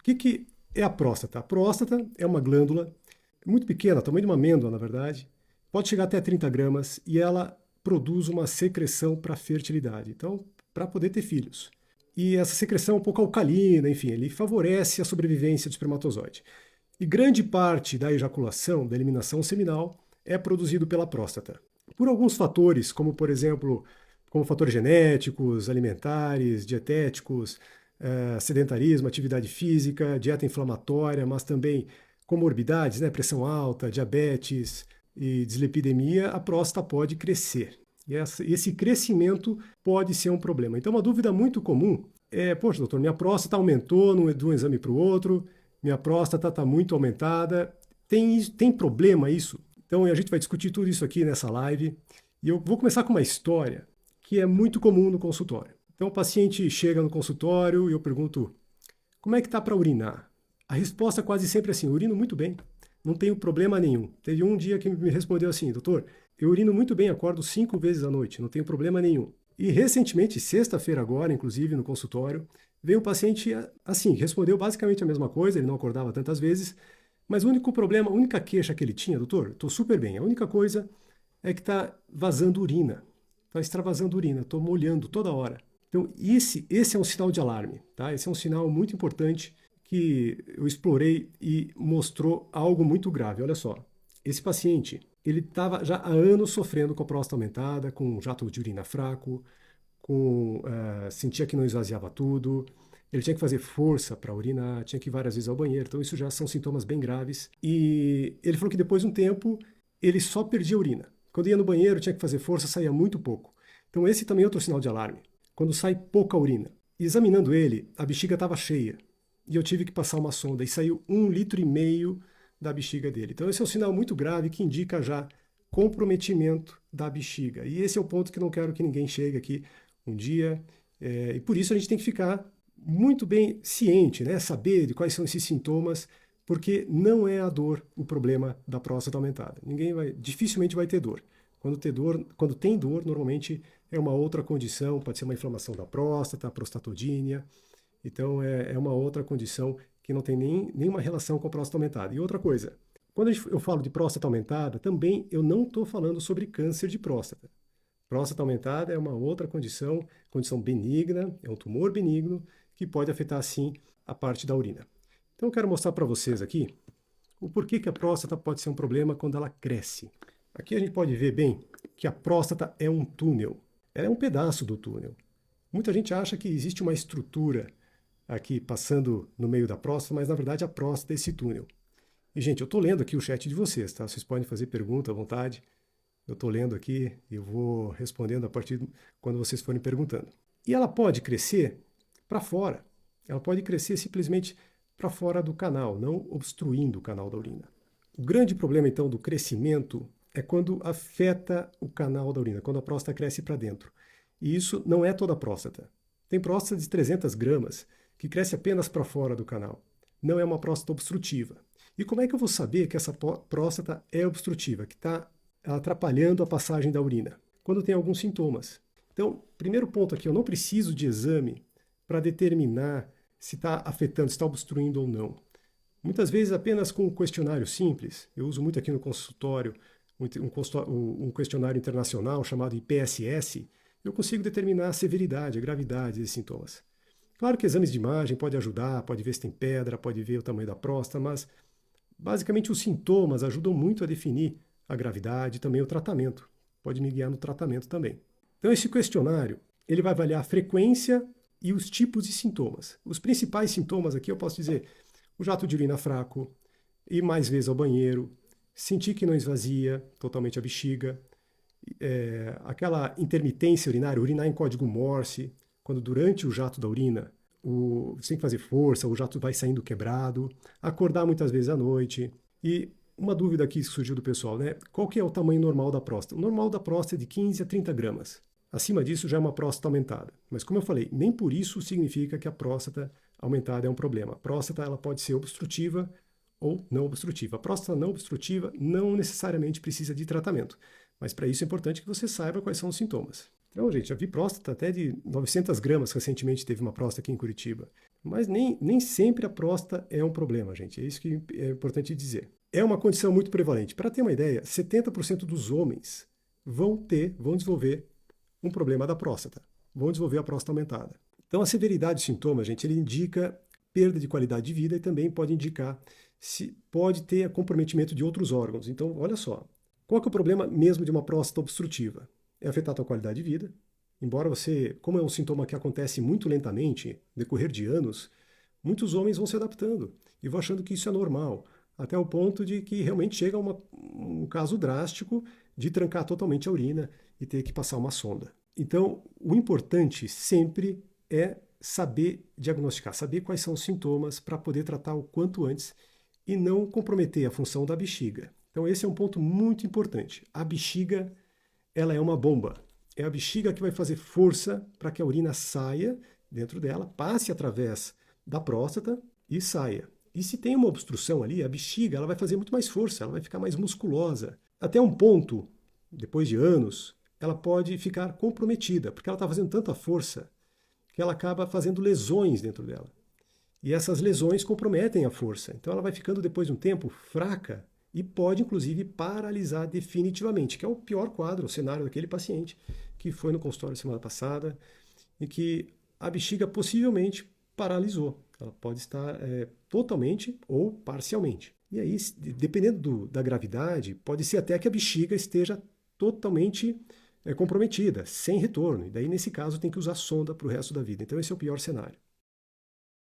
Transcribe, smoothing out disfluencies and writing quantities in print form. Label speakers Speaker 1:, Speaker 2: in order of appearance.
Speaker 1: O que é a próstata? A próstata é uma glândula muito pequena, tamanho de uma amêndoa, na verdade, pode chegar até 30 gramas e ela produz uma secreção para fertilidade, então, para poder ter filhos. E essa secreção é um pouco alcalina, enfim, ele favorece a sobrevivência do espermatozoide. E grande parte da ejaculação, da eliminação seminal, é produzido pela próstata. Por alguns fatores, como por exemplo, como fatores genéticos, alimentares, dietéticos, sedentarismo, atividade física, dieta inflamatória, mas também comorbidades, né, pressão alta, diabetes e dislipidemia, a próstata pode crescer. E esse crescimento pode ser um problema. Então, uma dúvida muito comum é, poxa, doutor, minha próstata aumentou de um exame para o outro, minha próstata está muito aumentada, tem problema isso? Então, a gente vai discutir tudo isso aqui nessa live. E eu vou começar com uma história que é muito comum no consultório. Então, o paciente chega no consultório e eu pergunto, como é que está para urinar? A resposta é quase sempre assim, eu urino muito bem, não tenho problema nenhum. Teve um dia que me respondeu assim, doutor, eu urino muito bem, acordo 5 vezes à noite, não tenho problema nenhum. E recentemente, sexta-feira agora, inclusive no consultório, veio um paciente assim, respondeu basicamente a mesma coisa, ele não acordava tantas vezes, mas o único problema, a única queixa que ele tinha, doutor, estou super bem, a única coisa é que está vazando urina, está extravasando urina, estou molhando toda hora. Então esse é um sinal de alarme, tá? Esse é um sinal muito importante que eu explorei e mostrou algo muito grave. Olha só, esse paciente, ele estava já há anos sofrendo com a próstata aumentada, com jato de urina fraco, sentia que não esvaziava tudo, ele tinha que fazer força para urinar, tinha que ir várias vezes ao banheiro, então isso já são sintomas bem graves. E ele falou que depois de um tempo, ele só perdia urina. Quando ia no banheiro, tinha que fazer força, saía muito pouco. Então esse também é outro sinal de alarme. Quando sai pouca urina. Examinando ele, a bexiga estava cheia. E eu tive que passar uma sonda e saiu 1,5 litro da bexiga dele. Então esse é um sinal muito grave que indica já comprometimento da bexiga. E esse é o ponto que não quero que ninguém chegue aqui um dia. E por isso a gente tem que ficar muito bem ciente, né? Saber de quais são esses sintomas, porque não é a dor o problema da próstata aumentada. Dificilmente vai ter dor. Quando tem dor, normalmente é uma outra condição, pode ser uma inflamação da próstata, prostatodínia. Então é uma outra condição que não tem nenhuma relação com a próstata aumentada. E outra coisa, quando eu falo de próstata aumentada, também eu não estou falando sobre câncer de próstata. Próstata aumentada é uma outra condição benigna, é um tumor benigno que pode afetar sim a parte da urina. Então eu quero mostrar para vocês aqui o porquê que a próstata pode ser um problema quando ela cresce. Aqui a gente pode ver bem que a próstata é um túnel. Ela é um pedaço do túnel. Muita gente acha que existe uma estrutura aqui passando no meio da próstata, mas na verdade a próstata é esse túnel. E gente, eu estou lendo aqui o chat de vocês, tá? Vocês podem fazer pergunta à vontade. Eu estou lendo aqui e eu vou respondendo a partir de quando vocês forem perguntando. E ela pode crescer para fora. Ela pode crescer simplesmente para fora do canal, não obstruindo o canal da urina. O grande problema então do crescimento é quando afeta o canal da urina, quando a próstata cresce para dentro. E isso não é toda a próstata. Tem próstata de 300 gramas que cresce apenas para fora do canal. Não é uma próstata obstrutiva. E como é que eu vou saber que essa próstata é obstrutiva, que está atrapalhando a passagem da urina? Quando tem alguns sintomas. Então, primeiro ponto aqui, eu não preciso de exame para determinar se está afetando, se está obstruindo ou não. Muitas vezes apenas com um questionário simples, eu uso muito aqui no consultório um questionário internacional chamado IPSS, eu consigo determinar a severidade, a gravidade desses sintomas. Claro que exames de imagem podem ajudar, pode ver se tem pedra, pode ver o tamanho da próstata, mas basicamente os sintomas ajudam muito a definir a gravidade e também o tratamento. Pode me guiar no tratamento também. Então esse questionário, ele vai avaliar a frequência e os tipos de sintomas. Os principais sintomas aqui eu posso dizer o jato de urina fraco, ir mais vezes ao banheiro, sentir que não esvazia totalmente a bexiga, aquela intermitência urinária, urinar em código Morse, quando durante o jato da urina você tem que fazer força, o jato vai saindo quebrado, acordar muitas vezes à noite. E uma dúvida aqui que surgiu do pessoal, né? Qual que é o tamanho normal da próstata? O normal da próstata é de 15 a 30 gramas. Acima disso já é uma próstata aumentada. Mas como eu falei, nem por isso significa que a próstata aumentada é um problema. A próstata ela pode ser obstrutiva ou não obstrutiva. A próstata não obstrutiva não necessariamente precisa de tratamento. Mas para isso é importante que você saiba quais são os sintomas. Então, gente, já vi próstata até de 900 gramas, recentemente teve uma próstata aqui em Curitiba. Mas nem sempre a próstata é um problema, gente. É isso que é importante dizer. É uma condição muito prevalente. Para ter uma ideia, 70% dos homens vão desenvolver um problema da próstata. Vão desenvolver a próstata aumentada. Então, a severidade dos sintomas, gente, ele indica perda de qualidade de vida e também pode indicar se pode ter comprometimento de outros órgãos. Então, olha só. Qual que é o problema mesmo de uma próstata obstrutiva? É afetar a tua qualidade de vida. Embora você, como é um sintoma que acontece muito lentamente, no decorrer de anos, muitos homens vão se adaptando e vão achando que isso é normal, até o ponto de que realmente chega a um caso drástico de trancar totalmente a urina e ter que passar uma sonda. Então, o importante sempre é saber diagnosticar, saber quais são os sintomas para poder tratar o quanto antes e não comprometer a função da bexiga. Então, esse é um ponto muito importante. A bexiga, ela é uma bomba. É a bexiga que vai fazer força para que a urina saia dentro dela, passe através da próstata e saia. E se tem uma obstrução ali, a bexiga ela vai fazer muito mais força, ela vai ficar mais musculosa. Até um ponto, depois de anos, ela pode ficar comprometida, porque ela está fazendo tanta força que ela acaba fazendo lesões dentro dela. E essas lesões comprometem a força. Então ela vai ficando, depois de um tempo, fraca e pode, inclusive, paralisar definitivamente, que é o pior quadro, o cenário daquele paciente que foi no consultório semana passada e que a bexiga possivelmente paralisou. Ela pode estar totalmente ou parcialmente. E aí, dependendo da gravidade, pode ser até que a bexiga esteja totalmente comprometida, sem retorno. E daí, nesse caso, tem que usar sonda para o resto da vida. Então, esse é o pior cenário.